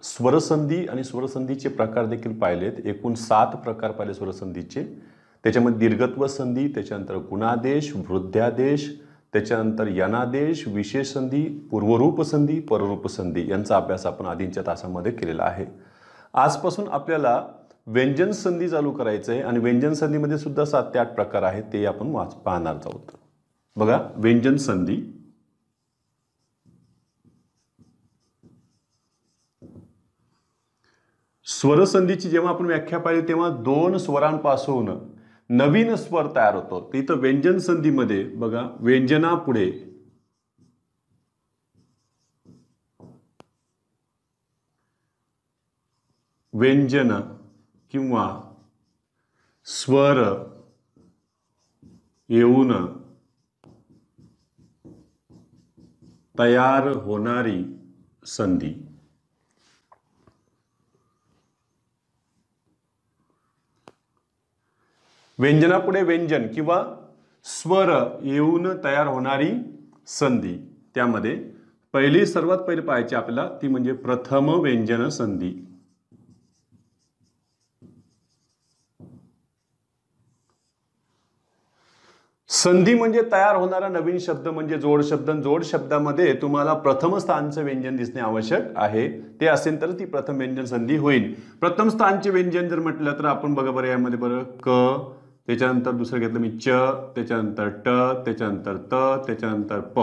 स्वरसंधी आणि स्वरसंधीचे प्रकार देखील पाहिलेत. एकूण 7 प्रकार पाहिले स्वरसंधीचे. त्याच्यामध्ये दीर्घत्व संधी, त्याच्यानंतर गुणादेश, वृद्ध्यादेश, त्याच्यानंतर यनादेश, विशेष संधी, पूर्वरूप संधी, पररूप संधी यांचा अभ्यास आपण आधीच्या तासामध्ये केलेला आहे. आजपासून आपल्याला व्यंजन संधी चालू करायचं आहे आणि व्यंजन संधीमध्ये सुद्धा 7 ते 8 प्रकार आहेत, ते आपण पाहणार आहोत. बघा, व्यंजन संधी. स्वरसंधीची जेव्हा आपण व्याख्या पाहिली तेव्हा 2 स्वरांपासून नवीन स्वर तयार होतो. तिथं व्यंजन संधीमध्ये बघा, व्यंजनापुढे व्यंजन किंवा स्वर येऊन तयार होणारी संधी. व्यंजनापुढे व्यंजन किंवा स्वर येऊन तयार होणारी संधी. त्यामध्ये सर्वात पहिली पाहायची आपल्याला ती म्हणजे प्रथम व्यंजन संधी. संधी म्हणजे तयार होणारा नवीन शब्द म्हणजे जोड शब्द. जोड शब्दामध्ये तुम्हाला प्रथम स्थानचं व्यंजन दिसणे आवश्यक आहे. ते असेल तर ती प्रथम व्यंजन संधी होईल. प्रथम स्थानचे व्यंजन जर म्हटलं तर आपण बघा बरं, यामध्ये बरं क, त्याच्यानंतर दुसरं घेतलं मी च, त्याच्यानंतर ट, त्याच्यानंतर त, त्याच्यानंतर प.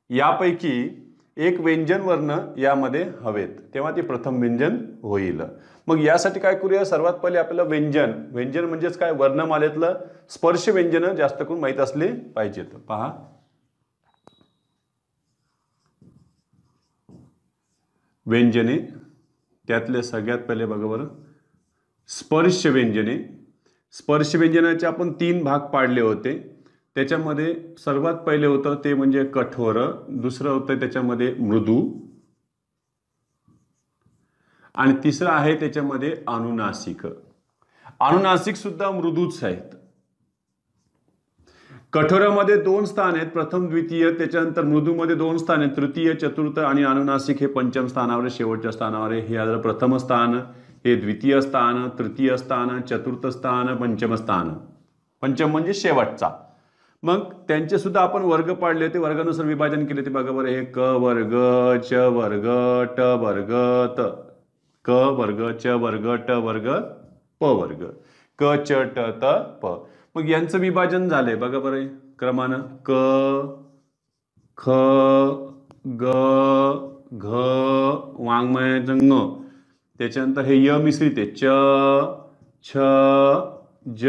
यापैकी एक व्यंजन वर्ण यामध्ये हवेत, तेव्हा ते प्रथम व्यंजन होईल. मग यासाठी काय करूया, सर्वात पहिले आपल्याला व्यंजन म्हणजेच काय, वर्णमालेतलं स्पर्श व्यंजन जास्त करून माहीत असले पाहिजेत. पहा, व्यंजने, त्यातले सगळ्यात पहिले बघा बरं स्पर्श व्यंजने. स्पर्श व्यंजनाचे आपण 3 भाग पाडले होते. त्याच्यामध्ये सर्वात पहिले होतं ते म्हणजे कठोर, दुसरं होतं त्याच्यामध्ये मृदू, आणि तिसरं आहे त्याच्यामध्ये अनुनासिक. अनुनासिक सुद्धा मृदूच आहेत. कठोरामध्ये 2 स्थान आहेत, प्रथम द्वितीय. त्याच्यानंतर मृदूमध्ये 2 स्थान आहेत, तृतीय, चतुर्थ, आणि अनुनासिक हे पंचम स्थानावर, शेवटच्या स्थानावर आहे. हे आलं प्रथम स्थान, हे द्वितीय स्थान, तृतीय स्थान, चतुर्थ स्थान, पंचम स्थान. पंचम म्हणजे शेवटचा. मग त्यांचे सुद्धा आपण वर्ग पाडले होते, वर्गानुसार विभाजन केले ते बघा बरं. हे क वर्ग, च वर्ग, ट वर्ग, त. क वर्ग, च वर्ग, ट वर्ग, प वर्ग. क च ट त प. मग यांचं विभाजन झालंय बघा बरं क्रमानं. क, ख, ग, घ, वाङ्मयाचं ङ. त्याच्यानंतर हे य मिश्रित आहे, च, छ, ज,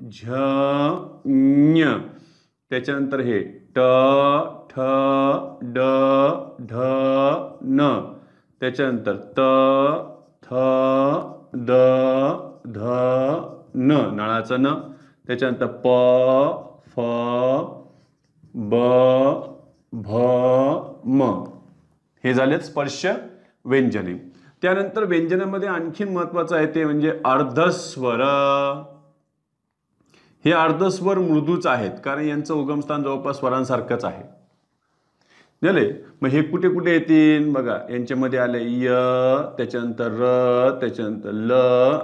झ, ञ. त्याच्यानंतर हे ट, ठ, ड, ढ, न. त्याच्यानंतर त, थ, द, ध, न, नळाचं न. त्याच्यानंतर प, फ, ब, भ, म. हे झालेत स्पर्श व्यंजने. त्यानंतर व्यंजनामध्ये आणखीन महत्वाचं आहे ते म्हणजे अर्धस्वर. हे अर्धस्वर मृदूच आहेत, कारण यांचं उगमस्थान जवळपास स्वरांसारखंच आहे. झाले. मग हे कुठे कुठे येतील बघा, यांच्यामध्ये आले य, त्याच्यानंतर र, त्याच्यानंतर ल,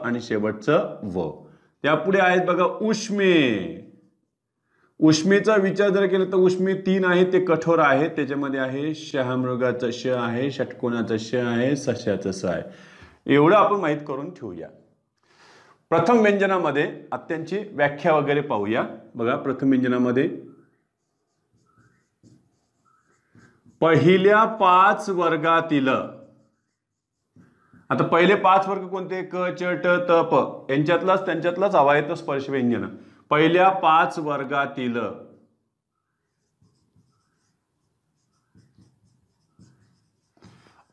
आणि शेवटचं व. त्यापुढे आहेत बघा उष्मे. उष्मेचा विचार जर केला तर उष्मे 3 आहेत, ते कठोर आहेत. त्याच्यामध्ये आहे शहामृगाचं श आहे, षटकोनाचं श आहे, सश्याचं स आहे. एवढं आपण माहित करून ठेवूया. प्रथम व्यंजनामध्ये त्यांची व्याख्या वगैरे पाहूया. बघा, प्रथम व्यंजनामध्ये पहिल्या 5 वर्गातील, आता पहिले 5 वर्ग कोणते, क, च, ट, त, प, त्यांच्यातलाच हवा आहे तो स्पर्श व्यंजन. पहिल्या 5 वर्गातील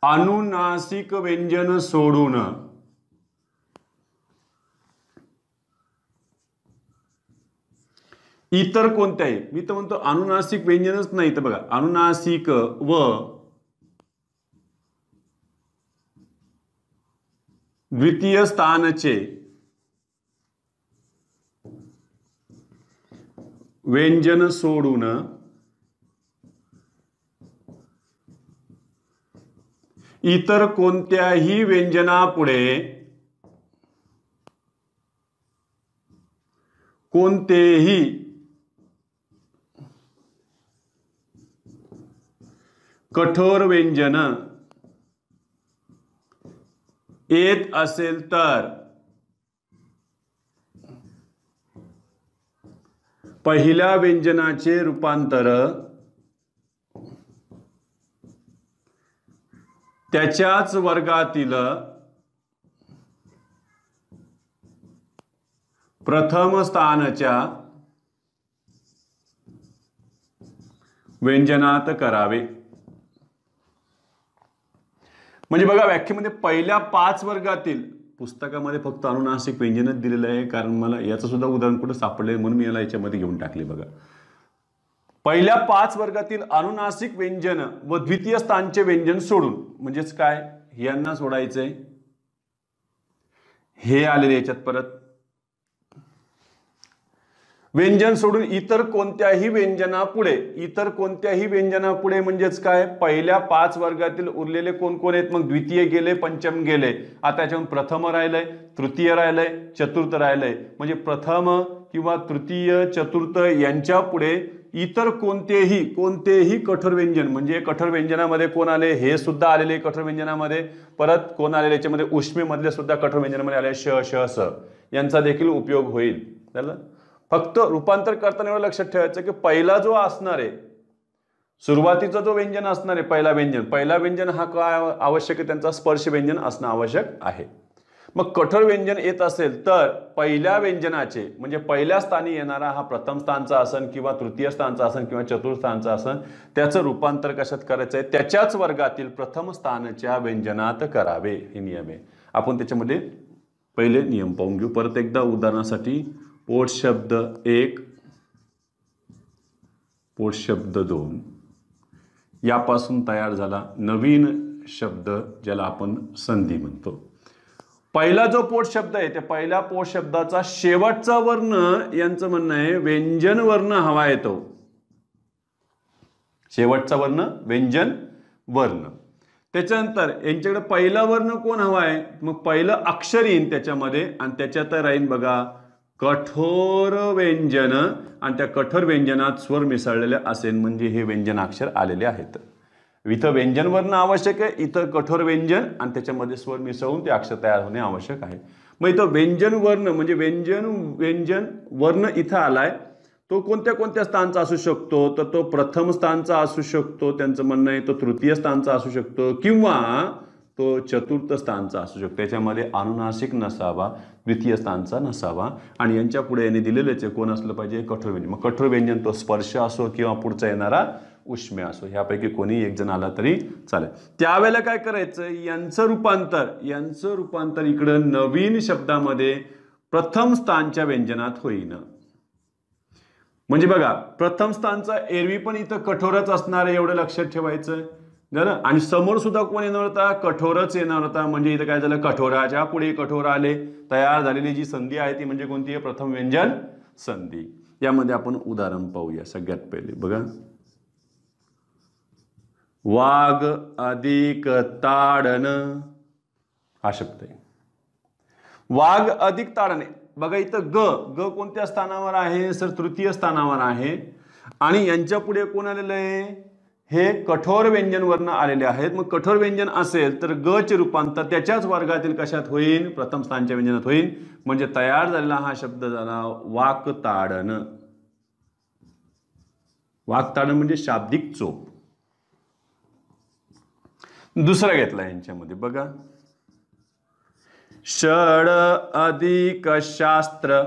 अनुनासिक व्यंजन सोडून इतर कोणत्याही, मी तर म्हणतो अनुनासिक व्यंजनच नाही तर बघा, अनुनासिक व द्वितीय स्थानचे व्यंजन सोडून इतर कोणत्याही व्यंजनापुढे कोणतेही कठोर व्यंजन येत असेल तर पहिल्या व्यंजनाचे रूपांतर त्याच्याच वर्गातील प्रथम स्थानाच्या व्यंजनात करावे. म्हणजे बघा व्याख्येमध्ये पहिल्या 5 वर्गातील, पुस्तकामध्ये फक्त अनुनासिक व्यंजनच दिलेलं आहे, कारण मला याचं सुद्धा उदाहरण कुठं सापडले म्हणून मी याला याच्यामध्ये घेऊन टाकले. बघा पहिल्या 5 वर्गातील अनुनासिक व्यंजन व द्वितीय स्थानचे व्यंजन सोडून, म्हणजेच काय, यांना सोडायचंय, हे आलेले याच्यात परत व्यंजन सोडून इतर कोणत्याही व्यंजनापुढे म्हणजेच काय, पहिल्या 5 वर्गातील उरलेले कोण कोण आहेत, मग द्वितीय गेले, पंचम गेले, आता याच्यातून प्रथम राहिलंय, तृतीय राहिलंय, चतुर्थ राहिलंय. म्हणजे प्रथम किंवा तृतीय चतुर्थ यांच्या पुढे इतर कोणतेही कठोर व्यंजन, म्हणजे कठोर व्यंजनामध्ये कोण आले, हे सुद्धा आलेले कठोर व्यंजनामध्ये, परत कोण आलेले याच्यामध्ये उष्मे मधले सुद्धा कठोर व्यंजनामध्ये आले, श श स यांचा देखील उपयोग होईल. त्याला फक्त रूपांतर करताना एवढं लक्षात ठेवायचं की पहिला जो असणार आहे, सुरुवातीचा जो व्यंजन असणार आहे, पहिला व्यंजन हा काय आवश्यक आहे, त्यांचा स्पर्श व्यंजन असणं आवश्यक आहे. मग कठोर व्यंजन येत असेल तर पहिल्या व्यंजनाचे, म्हणजे पहिल्या स्थानी येणारा हा प्रथम स्थानचा आसन किंवा तृतीय स्थानचा आसन किंवा चतुर्थ स्थानचा आसन, त्याचं रूपांतर कशात करायचं आहे, त्याच्याच वर्गातील प्रथम स्थानाच्या व्यंजनात करावे. हे नियम आहे. आपण त्याच्यामध्ये पहिले नियम पाहून घेऊ परत एकदा उदाहरणासाठी. पोट शब्द 1, पोट शब्द 2 यापासून तयार झाला नवीन शब्द ज्याला आपण संधी म्हणतो. पहिला जो पोट शब्द आहे त्या पहिल्या पोट शब्दाचा शेवटचा वर्ण, यांचं म्हणणं आहे व्यंजन वर्ण हवा येतो. शेवटचा वर्ण व्यंजन वर्ण. त्याच्यानंतर यांच्याकडे पहिला वर्ण कोण हवा आहे, मग पहिलं अक्षर येईन त्याच्यामध्ये आणि त्याच्यात राहीन बघा कठोर व्यंजन, आणि त्या कठोर व्यंजनात स्वर मिसळलेले असेल म्हणजे हे व्यंजनाक्षर आलेले आहेत. इथं व्यंजन वर्ण आवश्यक आहे, इथं कठोर व्यंजन आणि त्याच्यामध्ये स्वर मिसळून ते अक्षर तयार होणे आवश्यक आहे. मग इथं व्यंजन वर्ण म्हणजे व्यंजन वर्ण इथं आलाय, तो कोणत्या स्थानचा असू शकतो, तर तो प्रथम स्थानचा असू शकतो, त्यांचं म्हणणं आहे, तो तृतीय स्थानचा असू शकतो किंवा तो चतुर्थ स्थानचा असू शकतो. त्याच्यामध्ये अनुनासिक नसावा, द्वितीय स्थानचा नसावा, आणि यांच्या पुढे यांनी दिलेलेच कोण असलं पाहिजे, कठोर व्यंजन. मग कठोर व्यंजन तो स्पर्श असो किंवा पुढचा येणारा उष्मे असो, ह्यापैकी कोणी एक जण आला तरी चालेल. त्यावेळेला काय करायचं, यांचं रूपांतर इकडं नवीन शब्दामध्ये प्रथम स्थानच्या व्यंजनात होईन. म्हणजे बघा प्रथम स्थानचा एरवी पण इथं कठोरच असणार आहे, एवढं लक्षात ठेवायचं झालं. आणि समोर सुद्धा कोण येणार होता, कठोरच येणार होता. म्हणजे इथं काय झालं, कठोराच्या पुढे कठोर आले. तयार झालेली जी संधी आहे ती म्हणजे कोणती आहे, प्रथम व्यंजन संधी. यामध्ये आपण उदाहरण पाहूया. सगळ्यात पहिले बघा, वाघ अधिक ताडन हा शब्द आहे. वाघ अधिक ताडणे. बघा इथं ग कोणत्या स्थानावर आहे, सर तृतीय स्थानावर आहे. आणि यांच्या पुढे कोण आलेलं आहे, हे कठोर व्यंजन वर्ण आलेले आहेत. मग कठोर व्यंजन असेल तर ग चे रूपांतर त्याच्याच वर्गातील कशात होईल, प्रथम स्थानच्या व्यंजनात होईल. म्हणजे तयार झालेला हा शब्द झाला वाक्ताडन. वाक्ताडन म्हणजे शाब्दिक चोप. दुसरा घेतला यांच्यामध्ये बघा, षड अधिक शास्त्र.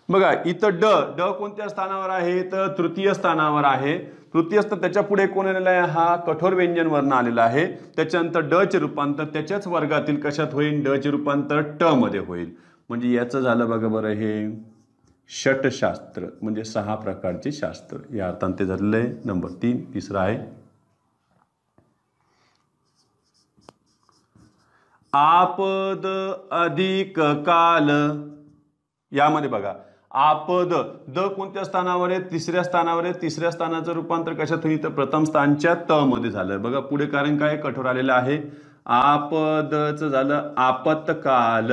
बघा इथं ड कोणत्या स्थानावर आहे, तर तृतीय स्थानावर आहे. तृतीय स्थान त्याच्या पुढे कोण आलेला आहे, हा कठोर व्यंजन वर्ण आलेला आहे. त्याच्यानंतर ड चे रूपांतर त्याच्याच वर्गातील कशात होईल, ड चे रूपांतर ट मध्ये होईल. म्हणजे याचं झालं बघा बरं, हे षटशास्त्र म्हणजे 6 प्रकारचे शास्त्र या अर्थाने ते झालेलं आहे. नंबर 3 तिसरा आहे आपद अधिक काल. यामध्ये बघा आपद, द कोणत्या स्थानावर आहे? तिसऱ्या स्थानावर आहे. तिसऱ्या स्थानाचं रूपांतर कशात होईल? तर प्रथम स्थानच्या त मध्ये झालं. बघा पुढे कारण काय कठोर आलेलं आहे. आपदचं झालं आपत्काल.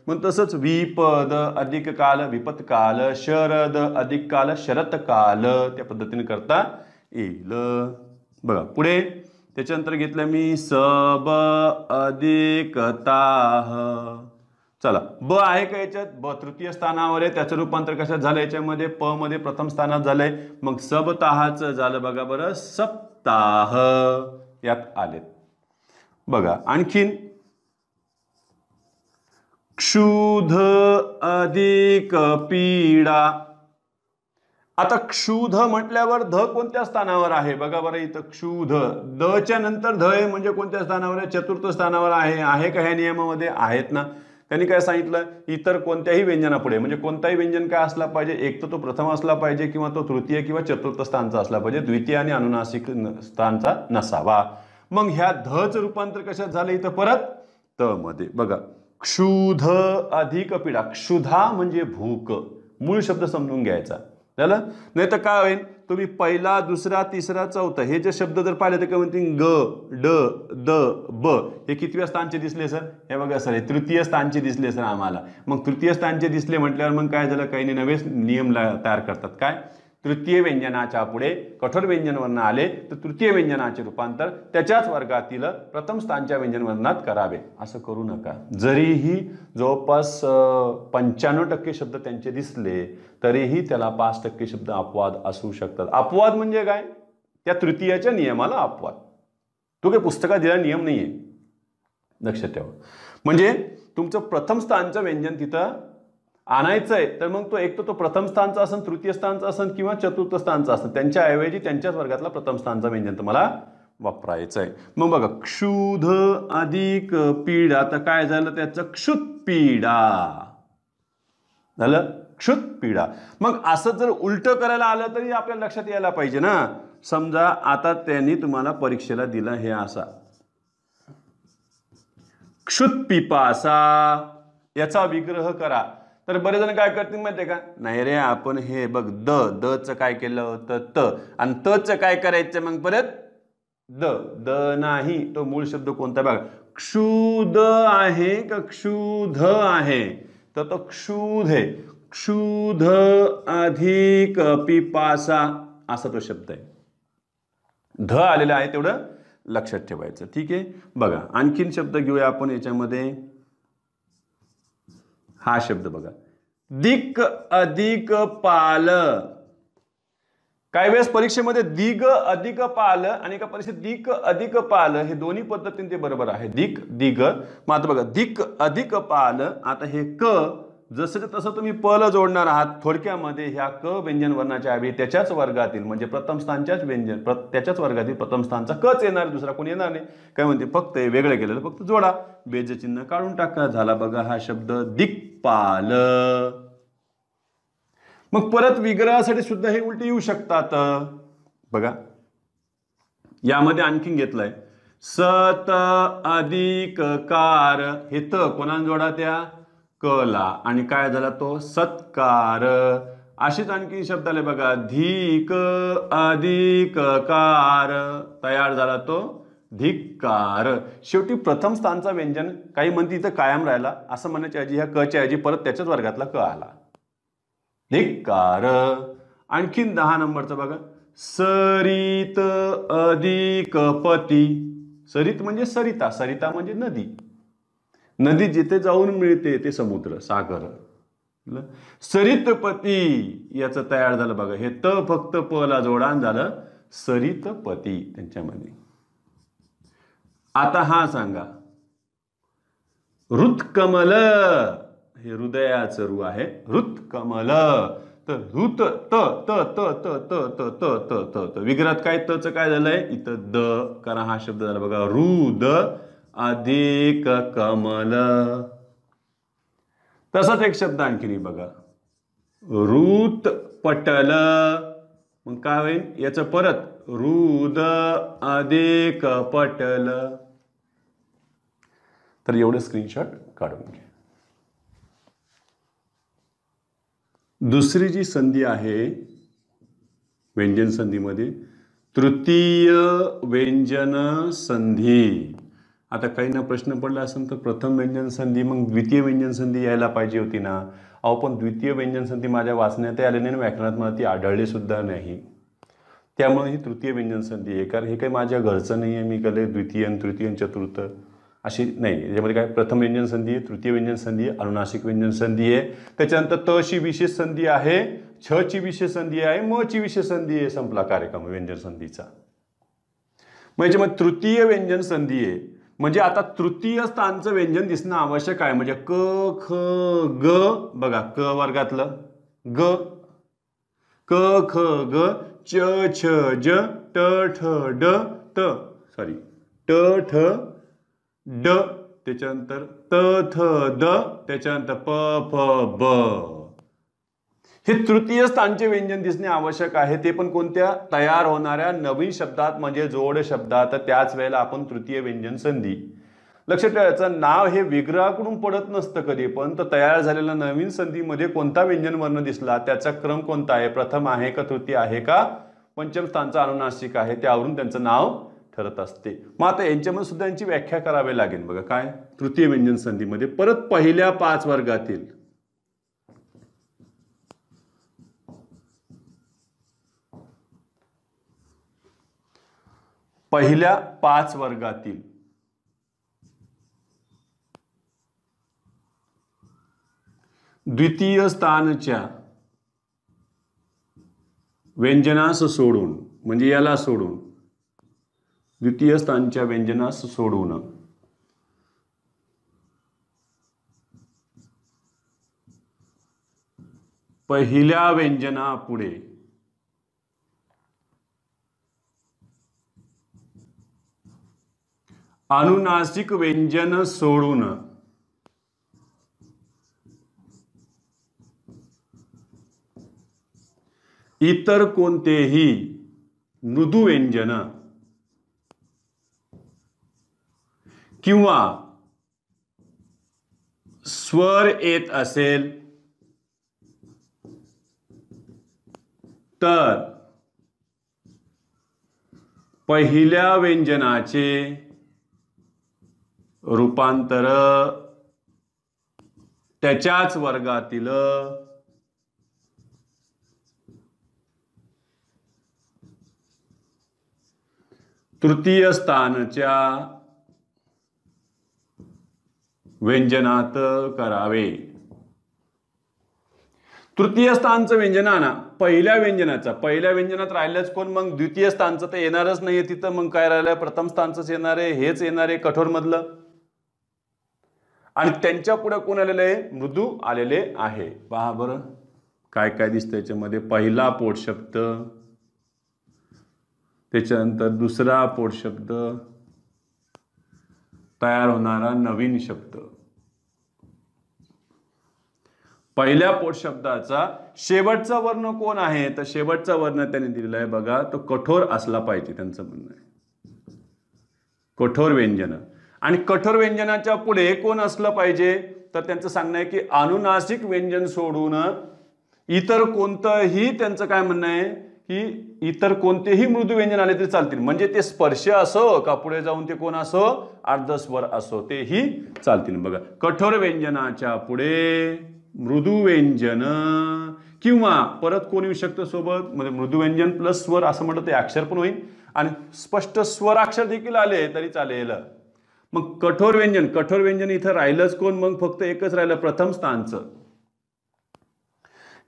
मग तसंच विपद अधिक काल विपत्काल, शरद अधिक काल शरतकाल, त्या पद्धतीने करता येईल. बघा पुढे त्याच्यानंतर घेतलं मी सब अधिक ताह. चला ब आहे का याच्यात? ब तृतीय स्थानावर आहे. त्याचं रूपांतर कशात झालं? याच्यामध्ये प मध्ये प्रथम स्थानात झालंय. मग सप्ताहाचं झालं बघा बरं सप्ताह, यात आलेत. बघा आणखीन क्षुध अधिक पीडा. आता क्षुध म्हटल्यावर ध कोणत्या स्थानावर आहे? बघा बरं इथं क्षुध, द च्या नंतर ध आहे म्हणजे कोणत्या स्थानावर आहे? चतुर्थ स्थानावर आहे का ह्या नियमामध्ये? आहेत ना. त्यांनी काय सांगितलं? इतर कोणत्याही व्यंजनापुढे म्हणजे कोणताही व्यंजन काय असला पाहिजे? एक तर तो प्रथम असला पाहिजे किंवा तो तृतीय किंवा चतुर्थ स्थानचा असला पाहिजे, द्वितीय आणि अनुनासिक स्थानचा नसावा. मग ह्या ध चं रूपांतर कशात झालं? इथं परत त मध्ये. बघा क्षुध अधिक पीडा. क्षुधा म्हणजे भूक, मूळ शब्द समजून घ्यायचा झालं. नाही तर काय होईल? तुम्ही पहिला दुसरा तिसरा चौथा हे जे शब्द जर पाहिले तर काय म्हणतील? ग ड द ब हे कितव्या स्थानचे दिसले सर? हे बघा सर हे तृतीय स्थानचे दिसले सर आम्हाला. मग तृतीय स्थानचे दिसले म्हटल्यावर मग काय झालं? काही नवे नियम तयार करतात. काय? तृतीय व्यंजनाच्या पुढे कठोर व्यंजन वर्ण आले तर तृतीय व्यंजनाचे रूपांतर त्याच्याच वर्गातील प्रथम स्थानच्या व्यंजन वर्णात करावे. असं करू नका. जरीही जवळपास 95% शब्द त्यांचे दिसले तरीही त्याला 5% शब्द अपवाद असू शकतात. अपवाद म्हणजे काय? त्या तृतीयाच्या नियमाला अपवाद. तो काही पुस्तकात दिलेला नियम नाहीये, लक्षात ठेवा. म्हणजे तुमचं प्रथम स्थानचं व्यंजन तिथं आणायचं आहे तर मग तो एक तर तो प्रथम स्थानचा असेल, तृतीय स्थानचा असेल किंवा चतुर्थ स्थानचा असेल, त्यांच्याऐवजी त्यांच्याच वर्गातला प्रथम स्थानचा व्यंजन तुम्हाला वापरायचं आहे. मग बघा क्षुध अधिक पीडा. आता काय झालं त्याचं? क्षुत पीडा झालं. क्षुत पीडा. मग असं जर उलट करायला आलं तरी आपल्या लक्षात यायला पाहिजे ना. समजा आता त्यांनी तुम्हाला परीक्षेला दिला हे असा क्षुत पिपासा, याचा विग्रह करा. तर बरेच जण काय करतील माहितीये का? नाही रे आपण हे बघ द च काय केलं होतं त आणि त च काय करायचं मग परत द नाही. तो मूळ शब्द कोणता बघा. क्षुध आहे का क्षुध आहे? तर तो क्षुध आहे. क्षुध अधिक पिपासा असा तो शब्द आहे. ध आलेला आहे तेवढं लक्षात ठेवायचं. ठीक आहे. बघा आणखीन शब्द घेऊया आपण याच्यामध्ये. हा शब्द बघा दिक अधिक पाल. काही वेळेस परीक्षेमध्ये दिग अधिक पाल आणि एका परीक्षेत दिक अधिक पाल हे दोन्ही पद्धतीने ते बरोबर आहे. दिक दिग. मग आता बघा दिक अधिक पाल. आता हे क जसं तसं तुम्ही प ला जोडणार आहात. थोडक्यामध्ये ह्या क व्यंजन वर्णाच्या ऐवजी त्याच्याच वर्गातील म्हणजे प्रथम स्थानच्याच व्यंजन त्याच्याच वर्गातील प्रथम स्थानचा कच येणार, दुसरा कोणी येणार नाही. काय म्हणते? फक्त हे वेगळं केलेलं फक्त जोडा, बेज चिन्ह काढून टाका. झाला बघा हा शब्द दिक्पाल. मग परत विग्रहासाठी सुद्धा हे उलटे येऊ शकतात. बघा यामध्ये आणखीन घेतलंय सत अधिक कार. हे त कोणाला जोडा? त्या कला. आणि काय झाला तो? सत्कार. असेच आणखी शब्द आले बघा धिक अधिक कार. तयार झाला तो धिक्कार. शेवटी प्रथम स्थानचा व्यंजन काही म्हणते इथं कायम राहिला असं म्हणण्याच्या ऐवजी ह्या क च्या ऐवजी परत त्याच्याच वर्गातला क आला. धिक्कार. आणखीन 10 नंबरचा बघा सरित अधिक पती. सरित म्हणजे सरिता, सरिता म्हणजे नदी. नदी जिथे जाऊन मिळते ते समुद्र सागर. सरितपती याचं तयार झालं बघा. हे त फक्त प ला जोडान झालं सरितपती त्यांच्यामध्ये. आता हा सांगा हृत्कमल. हे हृदयाचं रू आहे. हृत्कमल. तर हृत त त त त त त त त त त विग्रहात काय? त च काय झालंय इथं द. कारण हा शब्द झाला बघा रुद अधिक कमल. तसाच एक शब्द आणखीन बघा रुत पटल. मग काय होईल? याचं परत रुद अधिक पटल. तर एवढे स्क्रीनशॉट काढून घ्या. दुसरी जी संधी आहे व्यंजन संधीमध्ये तृतीय व्यंजन संधी. आता काही ना प्रश्न पडला असेल तर प्रथम व्यंजन संधी मग द्वितीय व्यंजन संधी यायला पाहिजे होती ना. अहो पण द्वितीय व्यंजन संधी माझ्या वाचण्यात आले नाही, व्याकरणात मला ती आढळली सुद्धा नाही. त्यामुळे ही तृतीय व्यंजन संधी आहे. कारण हे काही माझ्या घरचं नाही आहे, मी कले द्वितीय तृतीय चतुर्थ अशी नाही. याच्यामध्ये काय प्रथम व्यंजन संधी आहे, तृतीय व्यंजन संधी आहे, अनुनासिक व्यंजन संधी आहे. त्याच्यानंतर त ची विशेष संधी आहे, छ ची विशेष संधी आहे, म ची विशेष संधी आहे. संपला कार्यक्रम व्यंजन संधीचा. म्हणजे मग तृतीय व्यंजन संधी आहे म्हणजे आता तृतीय स्थानचं व्यंजन दिसणं आवश्यक आहे. म्हणजे क ख ग बघा क वर्गातलं ग, क ख ग, च छ ज, ट ठ ड त सॉरी ट ठ ड, त्याच्यानंतर त थ द, त्याच्यानंतर प फ ब. हे तृतीय स्थानचे व्यंजन दिसणे आवश्यक आहे. ते पण कोणत्या तयार होणाऱ्या नवीन शब्दात म्हणजे जोड शब्दात. त्याच वेळेला आपण तृतीय व्यंजन संधी लक्षात ठेवायचं. नाव हे विग्रहाकडून पडत नसतं कधी पण. तर तयार झालेल्या नवीन संधीमध्ये कोणता व्यंजन वर्ण दिसला त्याचा क्रम कोणता आहे, प्रथम आहे का तृतीय आहे का पंचम स्थानचा अनुनासिक आहे, त्यावरून त्यांचं नाव ठरत असते. मग आता यांच्यामध्ये सुद्धा यांची व्याख्या करावी लागेल. बघा काय तृतीय व्यंजन संधीमध्ये परत पहिल्या 5 वर्गातील पहिल्या 5 वर्गातील द्वितीय स्थानच्या व्यंजनास सोडून म्हणजे याला सोडून द्वितीय स्थानच्या व्यंजनास सोडून पहिल्या व्यंजनापुढे अनुनासिक व्यंजन सोडून इतर कोणतेही मृदू व्यंजन किंवा स्वर येत असेल तर पहिल्या व्यंजनाचे रूपांतर त्याच्याच वर्गातील तृतीय स्थानच्या व्यंजनात करावे. तृतीय स्थानचं व्यंजन ना पहिल्या व्यंजनात राहिल्याच कोण मग द्वितीय स्थानचं तर येणारच नाहीये तिथं. मग काय राहिलं प्रथम स्थानच येणार आहे, हेच येणार आहे कठोर मधलं. आणि त्यांच्या पुढे कोण आलेले आहे, मृदू आलेले आहे. पहा बरं काय काय दिसतं याच्यामध्ये. पहिला पोट शब्द, त्याच्यानंतर दुसरा पोट शब्द, तयार होणारा नवीन शब्द. पहिल्या पोट शब्दाचा शेवटचा वर्ण कोण आहे, तर शेवटचा वर्ण त्यांनी दिलेला आहे बघा, तो कठोर असला पाहिजे. त्यांचं म्हणणं आहे कठोर व्यंजन. आणि कठोर व्यंजनाच्या पुढे कोण असलं पाहिजे, तर त्यांचं सांगणं आहे की अनुनासिक व्यंजन सोडून इतर कोणतंही, त्यांचं काय म्हणणं आहे की इतर कोणतेही मृदू व्यंजन आले तरी चालतील. म्हणजे ते स्पर्श असो का पुढे जाऊन ते कोण असो अर्धस्वर असो तेही चालतील. बघा कठोर व्यंजनाच्या पुढे मृदू व्यंजन किंवा परत कोण येऊ शकतं सोबत, म्हणजे मृदू व्यंजन प्लस स्वर असं म्हटलं ते अक्षर पण होईल आणि स्पष्ट स्वराक्षर देखील आले तरी चालेल. मग कठोर व्यंजन इथं राहिलंच कोण, मग फक्त एकच राहिलं प्रथम स्थानचं.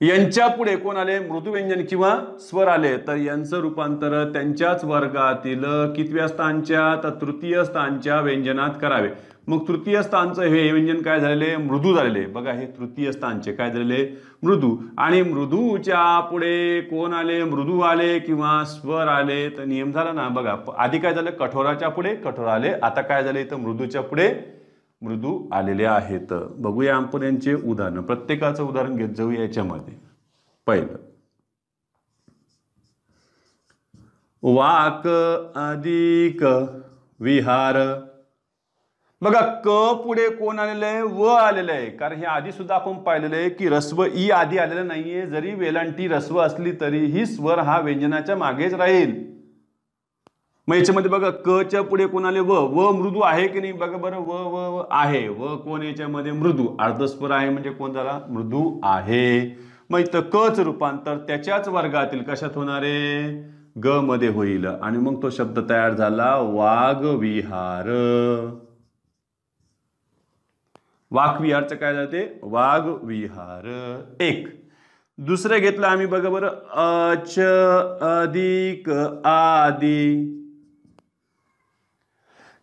यांच्या पुढे कोण आले, मृदू व्यंजन किंवा स्वर आले तर यांचं रूपांतर त्यांच्याच वर्गातील कितव्या स्थानच्या, तर तृतीय स्थानच्या व्यंजनात करावे. मग तृतीय स्थानचं हे व्यंजन काय झालेले, मृदू झालेले. बघा हे तृतीय स्थानचे काय झालेले, मृदू. आणि मृदूच्या पुढे कोण आले, मृदू आले किंवा स्वर आले तर नियम झाला ना. बघा आधी काय झालं, कठोराच्या पुढे कठोर आले, आता काय झाले तर मृदूच्या पुढे मृदू आलेले आहेत. बघूया आपण यांचे उदाहरण, प्रत्येकाचं उदाहरण घेत जाऊ याच्यामध्ये. पहिलं वाक अधिक विहार. बघा क पुढे कोण आलेलं आहे, व आलेलं आहे. कारण हे आधी सुद्धा आपण पाहिलेलं आहे की रस्व ई आधी आलेलं नाहीये. जरी वेलांटी रस्व असली तरीही स्वर हा व्यंजनाच्या मागेच राहील. मग याच्यामध्ये बघा क च्या पुढे कोण आले, व. व मृदू आहे की नाही बघा बरं. व व आहे. व कोण याच्यामध्ये, मृदू. अर्धस्वर आहे म्हणजे कोण झाला, मृदू आहे. मग इथं कच रूपांतर त्याच्याच वर्गातील कशात होणार आहे, ग मध्ये होईल. आणि मग तो शब्द तयार झाला वाघ विहार. वाघ विहारचं काय जाते, वाघ विहार. एक. दुसरं घेतलं आम्ही बघा बरं, अच अधिक आदी.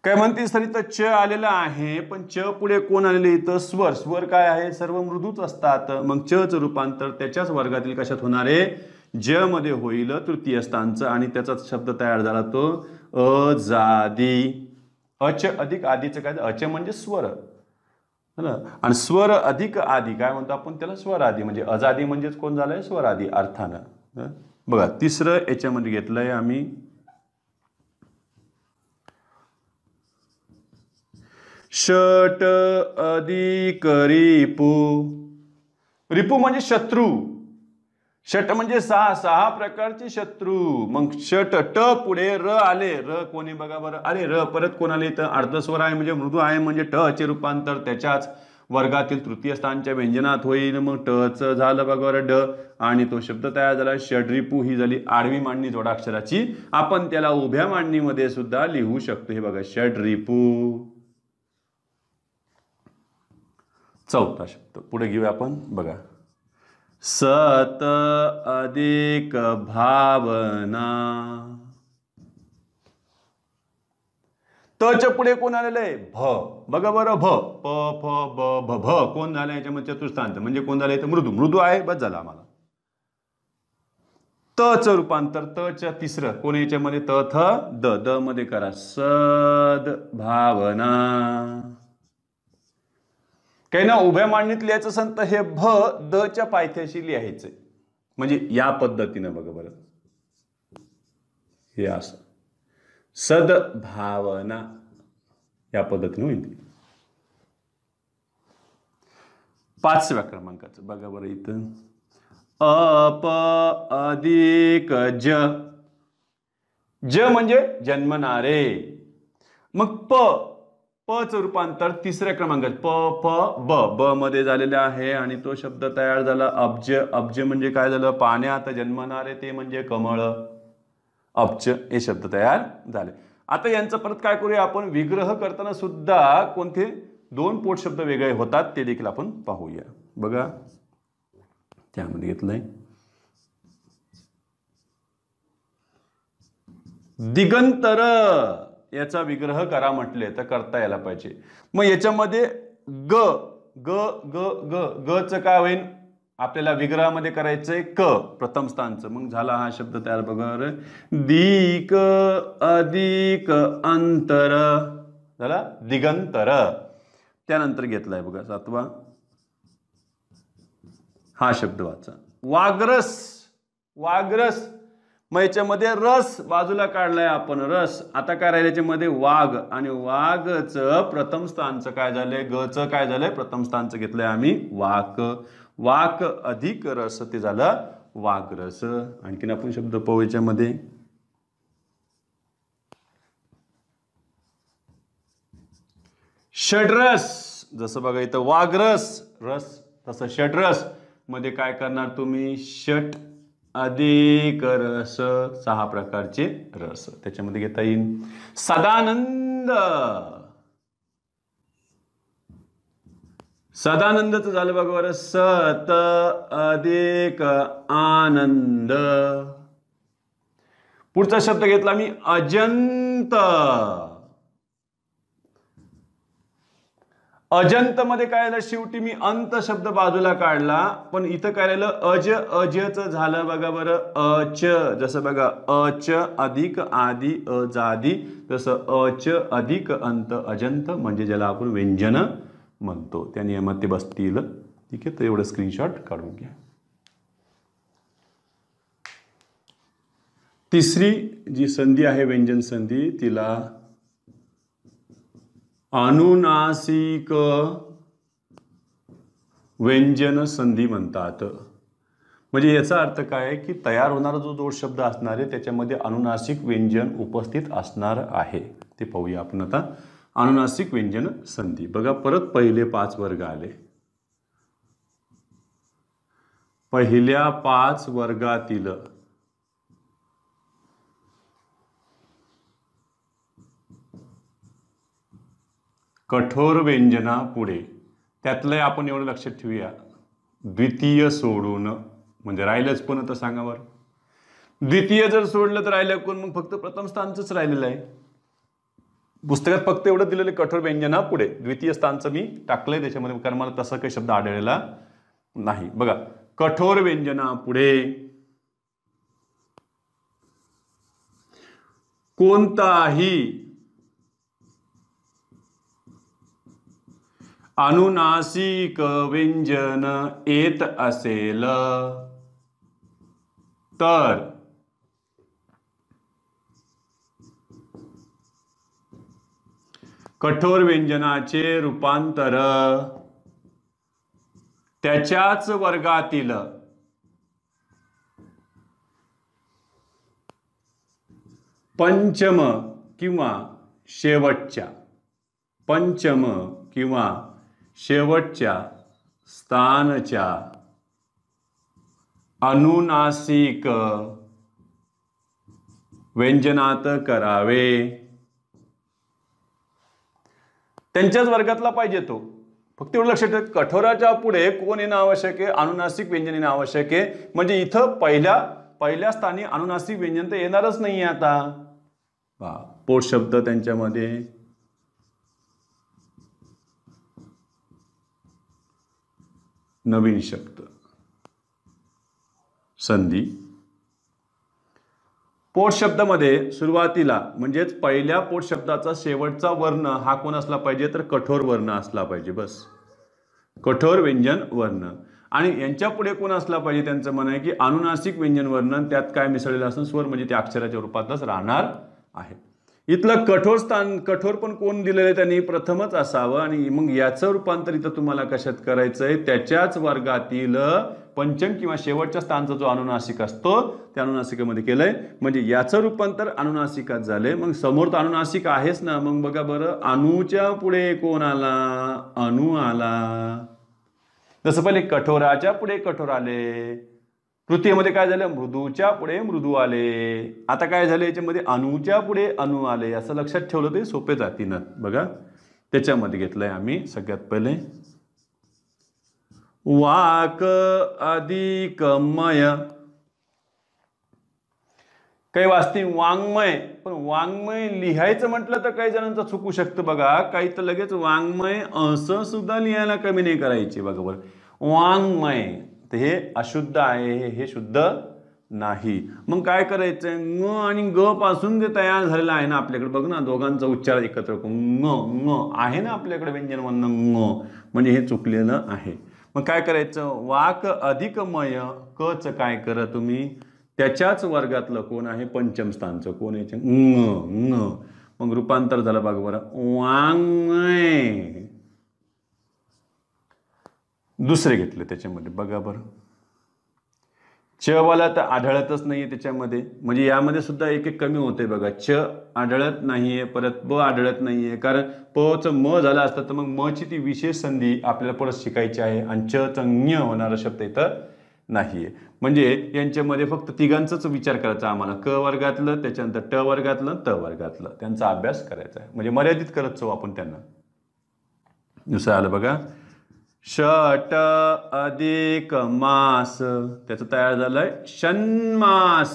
काय म्हणते सर, इथं च आलेलं आहे पण च पुढे कोण आलेले, इथं स्वर. स्वर काय आहे, सर्व मृदूच असतात. मग च च रूपांतर त्याच्याच वर्गातील कशात होणार आहे, ज मध्ये होईल तृतीय स्थानचं. आणि त्याचा शब्द तयार झाला तो अजादी. अच अधिक आदीचं काय, अच म्हणजे स्वर आणि स्वर अधिक आदी काय म्हणतो आपण त्याला, स्वर आदी. म्हणजे अजादी म्हणजेच कोण झालंय, स्वर आदी अर्थानं. बघा तिसरं याच्यामध्ये घेतलंय आम्ही षट अधिक रिपू. रिपू म्हणजे शत्रू. षट म्हणजे सहा, सहा प्रकारचे शत्रू. मग षट ट पुढे र आले, र कोणी बघा बरं, अरे र परत कोण आले, तर अर्धस्वर आहे म्हणजे मृदू आहे म्हणजे ट चे रूपांतर त्याच्याच वर्गातील तृतीय स्थानच्या व्यंजनात होईल. मग ट च झालं बघा बरं ड. आणि तो शब्द तयार झाला षड्रिपू. ही झाली आडवी मांडणी जोडाक्षराची. आपण त्याला उभ्या मांडणीमध्ये सुद्धा लिहू शकतो. हे बघा षड्रिपू. चौथा शब्द पुढे घेऊया आपण बघा, सत अधिक भावना. तच्या पुढे कोण आलेलं आहे, भ. बघा बरं भ, प फ ब भ. भ कोण झालं याच्यामध्ये, चतुर्थांत म्हणजे कोण झालं इथं, मृदू. मृदू आहे बस झालं आम्हाला. त च रूपांतर, त च्या तिसरं कोण याच्यामध्ये, त थ द. द मध्ये करा सद भावना. काही ना उभ्या मांडणीत लिहायचं असेल तर हे भ द च्या पायथ्याशी लिहायचंय. म्हणजे या पद्धतीनं बघा बरं, हे असं सद्भावना या पद्धतीने होईल. 5व्या क्रमांकाचं बघा बरं इथं, अप अधिक ज. ज म्हणजे जन्मणारे. मग प, प च रूपांतर तिसऱ्या क्रमांकात प फ ब. ब मध्ये झालेला आहे आणि तो शब्द तयार झाला अब्ज. अब्ज म्हणजे काय झालं, पाण्यात जन्मणारे ते म्हणजे कमळ. अब्ज हे शब्द तयार झाले. आता यांचं परत काय करूया आपण, विग्रह करताना सुद्धा कोणते दोन पोट शब्द वेगळे होतात ते देखील आपण पाहूया. बघा त्यामध्ये घेतलंय दिगंतर. याचा विग्रह करा म्हटले तर करता यायला पाहिजे. मग याच्यामध्ये ग ग ग ग ग च काय होईल, आपल्याला विग्रहामध्ये करायचंय क प्रथम स्थानचं. मग झाला हा शब्द तयार बघा, दिक अधिक अंतर झाला दिगंतर. त्यानंतर घेतलाय बघा 7वा, हा शब्द वाचा वागरस. वागरस. मग याच्यामध्ये रस बाजूला काढलाय आपण, रस. आता काय राहिलं याच्यामध्ये वाघ. आणि वाघचं प्रथम स्थानचं काय झालंय, ग च काय झालंय प्रथम स्थानचं घेतलंय आम्ही वाक. वाक अधिक रस ते झालं वागरस. आणखीन आपण शब्द पाहू याच्यामध्ये, षड्रस. जसं बघा इथं वागरस रस, तसं षड्रस मध्ये काय करणार तुम्ही, षट अधिक रस, 6 प्रकारचे रस त्याच्यामध्ये घेता येईल. सदानंद. सदानंदच झालं बघा बरं, सत अधिक आनंद. पुढचा शब्द घेतला मी अजंत. अजंत मध्ये काय झालं, शेवटी मी अंत शब्द बाजूला काढला, पण इथं काय राहिलं अज. अजच झालं बघा बरं अच. जसं बघा अच अधिक आदी अजादी, तसं अच अधिक अंत अजंत, म्हणजे ज्याला आपण व्यंजन म्हणतो. त्या नियमात ते बसतील. ठीक आहे, तर एवढं स्क्रीनशॉट काढून घ्या. तिसरी जी संधी आहे व्यंजन संधी, तिला अनुनासिक व्यंजन संधी म्हणतात. म्हणजे याचा अर्थ काय की तयार होणारा जो जोड शब्द असणार आहे त्याच्यामध्ये अनुनासिक व्यंजन उपस्थित असणार आहे. ते पाहूया आपण आता. अनुनासिक व्यंजन संधी बघा, परत पहिले 5 वर्ग आले. पहिल्या 5 वर्गातील कठोर व्यंजना पुढे, त्यातलं आपण एवढं लक्षात ठेवूया, द्वितीय सोडून, म्हणजे राहिलंच पण आता सांगा बरं. द्वितीय जर सोडलं तर राहिलं कोण, मग फक्त प्रथम स्थानच राहिलेलं आहे. पुस्तकात फक्त एवढं दिलेलं कठोर व्यंजना पुढे, द्वितीय स्थानचं मी टाकलंय त्याच्यामध्ये, कारण मला तसा काही शब्द आढळलेला नाही. बघा, कठोर व्यंजना पुढे कोणताही अनुनासिक व्यंजन येत असेल तर कठोर व्यंजनाचे रूपांतर त्याच्याच वर्गातील पंचम किंवा शेवटच्या स्थानच्या अनुनासिक व्यंजनात करावे. त्यांच्याच वर्गातला पाहिजे तो. फक्त एवढं लक्षात ठेवा, कठोराच्या पुढे कोण येणं आवश्यक आहे, अनुनासिक व्यंजन येणं आवश्यक आहे. म्हणजे इथं पहिल्या स्थानी अनुनासिक व्यंजन तर येणारच नाही आता. पोट शब्द त्यांच्यामध्ये नवीन शब्द संधी. पोट शब्दामध्ये सुरुवातीला म्हणजेच पहिल्या पोट शब्दाचा शेवटचा वर्ण हा कोण असला पाहिजे, तर कठोर वर्ण असला पाहिजे. बस, कठोर व्यंजन वर्ण. आणि यांच्या पुढे कोण असला पाहिजे, त्यांचं म्हणणं आहे की अनुनासिक व्यंजन वर्ण, त्यात काय मिसळलेलं असं स्वर, म्हणजे ते अक्षराच्या रूपातच राहणार आहे. इथलं कठोर पण कोण दिलेलं आहे त्यांनी, प्रथमच असावं. आणि मग याचं रूपांतर इथं तुम्हाला कशात करायचंय, त्याच्याच वर्गातील पंचम किंवा शेवटच्या स्थानचा जो अनुनासिक असतो त्या अनुनासिकामध्ये केलंय. म्हणजे याचं रूपांतर अनुनासिकात झालंय. मग समोर तर अनुनासिक आहेच ना. मग बघा बरं, अनुच्या पुढे कोण आला, अनु आला. जसं पहिले कठोराच्या पुढे कठोर आले, तृतीयमध्ये काय झालं, मृदूच्या पुढे मृदू आले. आता काय झालं, याच्यामध्ये अनुच्या पुढे अनु आले. असं लक्षात ठेवलं ते सोपे जातीनं. बघा, त्याच्यामध्ये घेतलंय आम्ही सगळ्यात पहिले वाक अधिक मय. काही वाचते वाङ्मय, पण वाङ्मय लिहायचं म्हटलं तर काही जणांचं चुकू शकतं. बघा, काही तर लगेच वाङ्मय असं सुद्धा लिहायला कमी नाही करायचे. बघा बरं, वाङ्मय तर हे अशुद्ध आहे, हे शुद्ध नाही. मग काय करायचं, ङ आणि ग पासून जे तयार झालेलं आहे ना आपल्याकडे, बघ ना, दोघांचा उच्चार एकत्र ङ आहे ना आपल्याकडे व्यंजन म्हणणं ङ, म्हणजे हे चुकलेलं आहे. मग काय करायचं, वाक अधिक मय, कच काय करा तुम्ही, त्याच्याच वर्गातलं कोण आहे, पंचम स्थानचं कोण याच्या ङ. मग रूपांतर झालं बघा बरं, वाङ्मय. दुसरे घेतले त्याच्यामध्ये, बघा बरं, च वाला तर आढळतच नाहीये त्याच्यामध्ये. म्हणजे यामध्ये सुद्धा एक एक कमी होते. बघा, च आढळत नाहीये, परत ब आढळत नाहीये. कारण प च म झाला असतं तर मग म ची ती विशेष संधी आपल्याला परत शिकायची आहे. आणि च च ञ होणारा शब्द इथं नाहीये. म्हणजे यांच्यामध्ये फक्त तिघांचाच विचार करायचा आम्हाला, क वर्गातलं, त्याच्यानंतर ट वर्गातलं, त वर्गातलं, त्यांचा अभ्यास करायचा आहे. म्हणजे मर्यादित करत जाऊ आपण त्यांना. दुसरं आलं बघा, षट अधिक मास, त्याचं तयार झालंय षण्मास.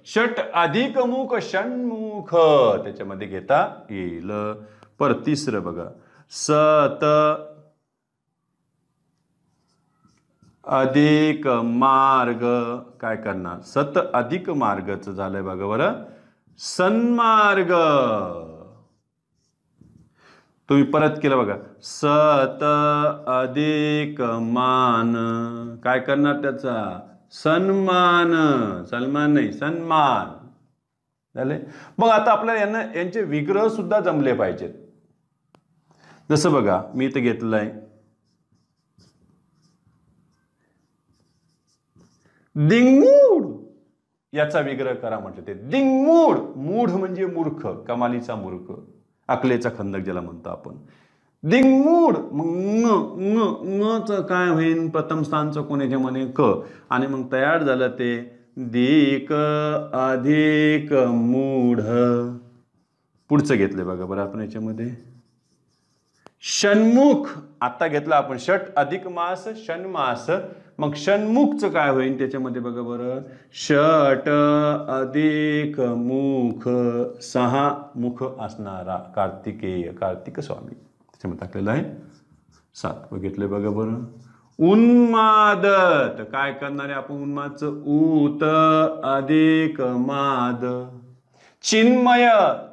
षट अधिक मुख षण्मुख, त्याच्यामध्ये घेता येईल. परत तिसरं बघा, सत अधिक मार्ग, काय करणार, सत अधिक मार्गच झालंय बघा बरं, सन्मार्ग. तुम्ही परत केलं बघा, सत अधिक मान, काय करणार त्याचा, सन्मान. सन्मान नाही, सन्मान झाले. मग आता आपल्याला यांचे विग्रह सुद्धा जमले पाहिजेत. जसं बघा मी इथे घेतलेलं आहे दिंगमूढ, याचा विग्रह करा म्हटलं ते दिंगमूढ. मूढ म्हणजे मूर्ख, कमालीचा मूर्ख, अकलेचा खंदक ज्याला म्हणतो आपण. दिंगमूढ. मग ङ च काय होईल, प्रथम स्थानचं कोण याच्यामध्ये क, आणि मग तयार झालं ते दिक अधिक मूढ. पुढचं घेतलंय बघा बरं आपण याच्यामध्ये षण्मुख. आता घेतलं आपण षट अधिक मास षण्मास, मग षण्मुखचं काय होईल त्याच्यामध्ये बघा बरं, षट अधिक मुख, 6 मुख असणारा कार्तिकेय, कार्तिक स्वामी, त्याच्यामध्ये टाकलेलं आहे 7. बघितलंय बघा बरं. उन्मादत. काय करणार आहे आपण उन्मादचं, ऊत अधिक माद. चिन्मय,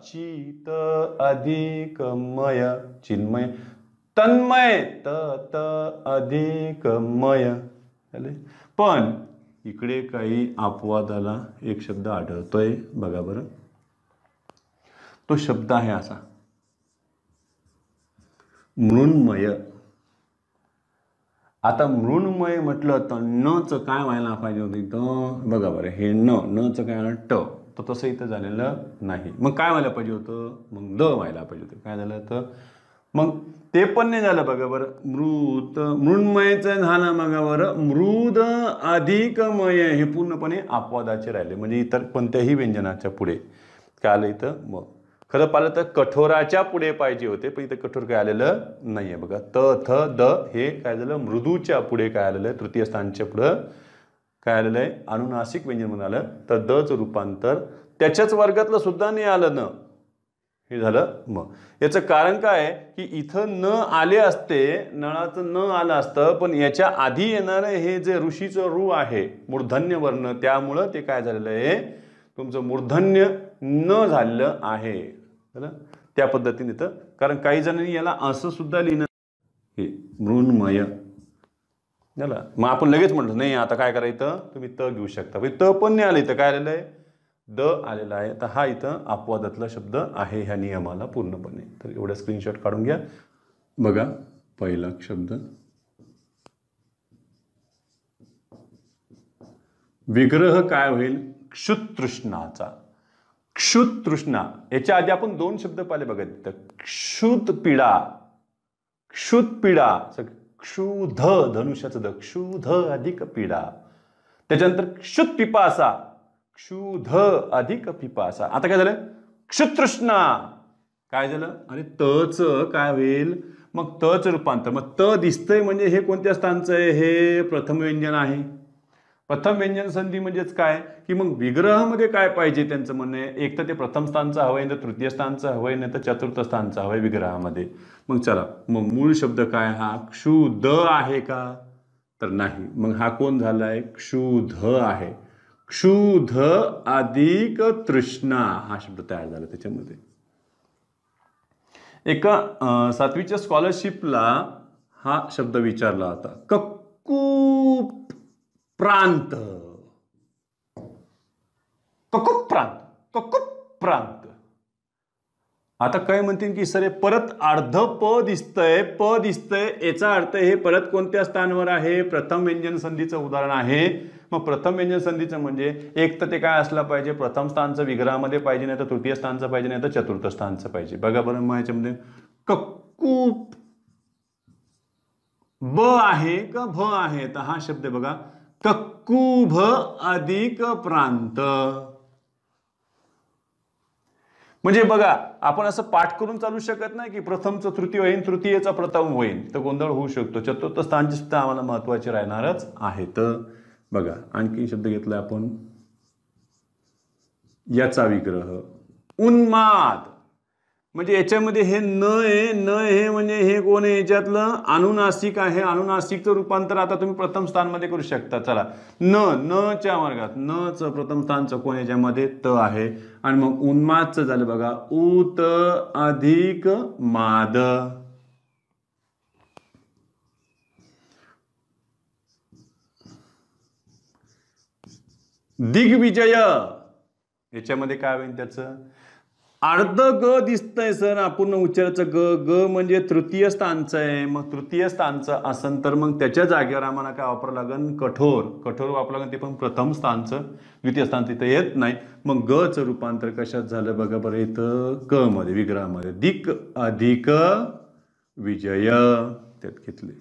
चित अधिक मय, चिन्मय. तन्मय, त अधिक मय. पण इकडे काही अपवादाला एक शब्द आढळतोय बघा बरं. तो शब्द आहे असा मृण्मय. आता मृण्मय म्हटलं तर न च काय व्हायला पाहिजे होतं इथं बघा बरं, हे न च काय ट, तर तसं इथं झालेलं नाही. मग काय व्हायला पाहिजे होतं, मग द व्हायला पाहिजे होतं. काय झालं तर मग ते पण नाही झालं बघा बरं. मृण्मयचं झालं बघा बरं, मृद अधिक मय, हे पूर्णपणे अपवादाचे राहिले. म्हणजे इतर कोणत्याही व्यंजनाच्या पुढे काय आलं इथं मग. खरं पाहिलं तर कठोराच्या पुढे पाहिजे होते, पण इथं कठोर काय आलेलं नाहीये बघा. त थ द हे काय झालं, मृदूच्या पुढे काय आलेलं आहे, तृतीय स्थानच्या पुढं काय आलेलं आहे, अनुनासिक व्यंजन म्हणून आलं. तर द चं रूपांतर त्याच्याच वर्गातलं सुद्धा नाही आलं न, हे झालं मग. याचं कारण काय की इथं न आले असते, नळाचं न आलं असतं, पण याच्या आधी येणारं हे जे ऋषीचं रू आहे मूर्धन्य वर्ण, त्यामुळं ते काय झालेलं आहे तुमचं मूर्धन्य न झालेलं आहे. त्या पद्धतीने तर, कारण काही जणांनी याला असं सुद्धा लिहिणं हे मृण्मय झालं. मग आपण लगेच म्हटलं नाही आता काय करायचं, तुम्ही त घेऊ शकता. त पण नाही आलं, इथं काय आलेलं आहे द आलेला आहे. तर हा इथं अपवादातला शब्द आहे ह्या नियमाला पूर्णपणे. तर एवढं स्क्रीनशॉट काढून घ्या बघा. पहिला शब्द विग्रह काय होईल, क्षुतृष्णाचा. क्षुतृष्णा, याच्या आधी आपण 2 शब्द पाहिले बघा तिथं, क्षुतपीडा, क्षुतपीडा, क्षुध धनुष्याचं द, क्षुध अधिक पीडा. त्याच्यानंतर क्षुतपिपासा, क्षुध अधिक पिपासा. आता काय झालं, क्षुतृष्णा. काय झालं, अरे तच काय होईल मग तच रूपांतर. मग त दिसतंय म्हणजे हे कोणत्या स्थानचं आहे, हे प्रथम व्यंजन आहे. प्रथम व्यंजन संधी म्हणजेच काय की मग विग्रहामध्ये काय पाहिजे त्यांचं म्हणणं आहे, एक तर ते प्रथम स्थानचं हवंय, तर तृतीय स्थानचं हवंय, नाही तर चतुर्थ स्थानचं हवंय विग्रहामध्ये. मग चला, मग मूळ शब्द काय, हा क्षुध आहे का, तर नाही. मग हा कोण झालाय, क्षुध आहे. क्षुध अधिक तृष्णा हा शब्द तयार झाला त्याच्यामध्ये. एका 7वीच्या स्कॉलरशिपला हा शब्द विचारला होता, कक्कूप प्रांत. ककुप प्रांत, ककुप प्रांत. आता काय म्हणतील की सर परत अर्ध प दिसतंय, प दिसतंय, याचा अर्थ हे परत कोणत्या स्थानावर आहे, प्रथम व्यंजन संधीचं उदाहरण आहे. मग प्रथम व्यंजन संधीचं म्हणजे एक तर ते काय असलं पाहिजे, प्रथम स्थानचं विग्रहामध्ये पाहिजे, नाही तर तृतीय स्थानचं पाहिजे, नाही तर चतुर्थ स्थानचं पाहिजे. बघा बरं मग याच्यामध्ये कक्कूप ब आहे का भ आहे, तर हा शब्द बघा कक्कुभ अधिक प्रांत. म्हणजे बघा आपण असं पाठ करून चालू शकत नाही की प्रथमचं तृतीय होईल, तृतीयचा प्रथम होईल, तर गोंधळ होऊ शकतो. चतुर्थ स्थानचे सुद्धा आम्हाला महत्वाचे राहणारच आहे. तर बघा आणखी शब्द घेतलाय आपण, याचा विग्रह उन्माद. म्हणजे याच्यामध्ये हे न आहे, न हे म्हणजे हे कोण आहे, याच्यातलं अनुनासिक आहे. अनुनासिकचं रूपांतर आता तुम्ही प्रथम स्थानमध्ये करू शकता. चला, न च्या वर्गात न च प्रथम स्थानचं कोण याच्यामध्ये त आहे, आणि मग उन्मादचं झालं बघा उत अधिक माद. दिग्विजय, याच्यामध्ये काय होईल त्याचं अर्ध ग दिसतंय सर अपूर्ण उच्चाराचं ग ग म्हणजे तृतीय स्थानचं आहे. मग तृतीय स्थानचं असन तर मग त्याच्या जागेवर आम्हाला काय वापरावं लागेल कठोर. कठोर वापरावं लागेल ते पण प्रथम स्थानचं. द्वितीय स्थान तिथं येत नाही. मग ग चं रूपांतर कशात झालं बघा बरं इथं क मध्ये विग्रहामध्ये दिक अधिक विजय त्यात घेतले.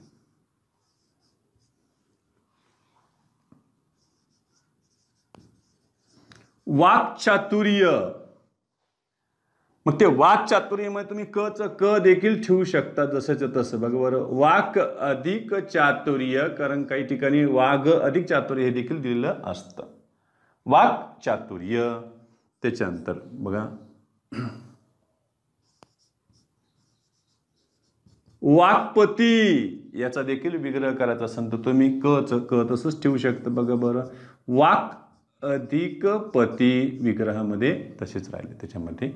वाक्चातुर्य मग ते वाक्चातुर्यामध्ये तुम्ही क च क देखील ठेवू शकता जसंच तसं बघा बरं. वाक अधिक चातुर्य कारण काही ठिकाणी वाग अधिक चातुर्य हे देखील दिलेलं असतं. वाक चातुर्य त्याच्यानंतर बघा वाक्पती याचा देखील विग्रह करायचा असेल तर तुम्ही क च क तसंच ठेवू शकता बघा बरं. वाक अधिक पती विग्रहामध्ये तसेच राहिले. त्याच्यामध्ये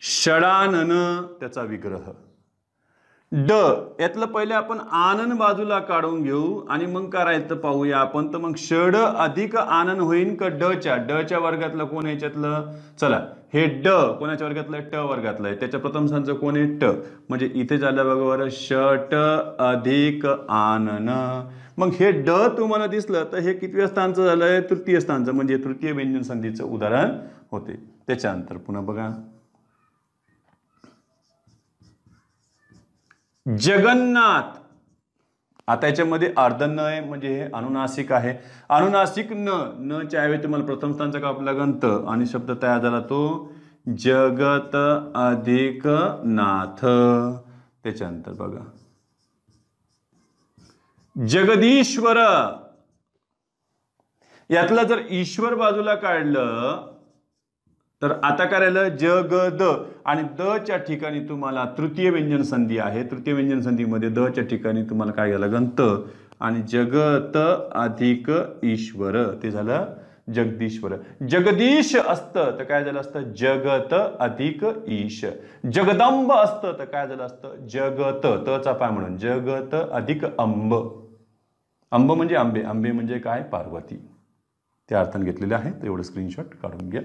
षडानन त्याचा विग्रह ड यातलं पहिले आपण आनन बाजूला काढून घेऊ आणि मग करायचं पाहूया आपण. तर मग षड अधिक आनन होईन का डच्या वर्गातलं कोण याच्यातलं चला हे ड कोणाच्या वर्गातलं ट वर्गातलं आहे. त्याच्या प्रथम स्थानचं कोण आहे ट म्हणजे इथे झालं बघा बरं षट अधिक आनन. मग हे ड तुम्हाला दिसलं तर हे कितव्या स्थानचं झालंय तृतीय स्थानचं म्हणजे तृतीय व्यंजन संधीचं उदाहरण होते. त्याच्यानंतर पुन्हा बघा जगन्नाथ. आता याच्यामध्ये अर्ध न आहे म्हणजे हे अनुनासिक आहे. अनुनासिक न च्या ऐवजी तुम्हाला प्रथम स्थानचा का आपला गंत आणि शब्द तयार झाला तो जगत अधिक नाथ. त्याच्यानंतर बघा जगदीश्वर यातला जर ईश्वर बाजूला काढलं तर आता काय राहिलं जगद आणि द च्या ठिकाणी तुम्हाला तृतीय व्यंजन संधी आहे. तृतीय व्यंजन संधीमध्ये द च्या ठिकाणी तुम्हाला काय झालं गंत आणि जगत अधिक ईश्वर ते झालं जगदीश्वर. जगदीश असतं तर काय झालं असतं जगत अधिक ईश. जगदंब असतं तर काय झालं असतं जगत तचा पाय म्हणून जगत अधिक अंब. अंब म्हणजे आंबे. आंबे म्हणजे काय पार्वती. त्या अर्थाने घेतलेले आहे. तर एवढं स्क्रीनशॉट काढून घ्या.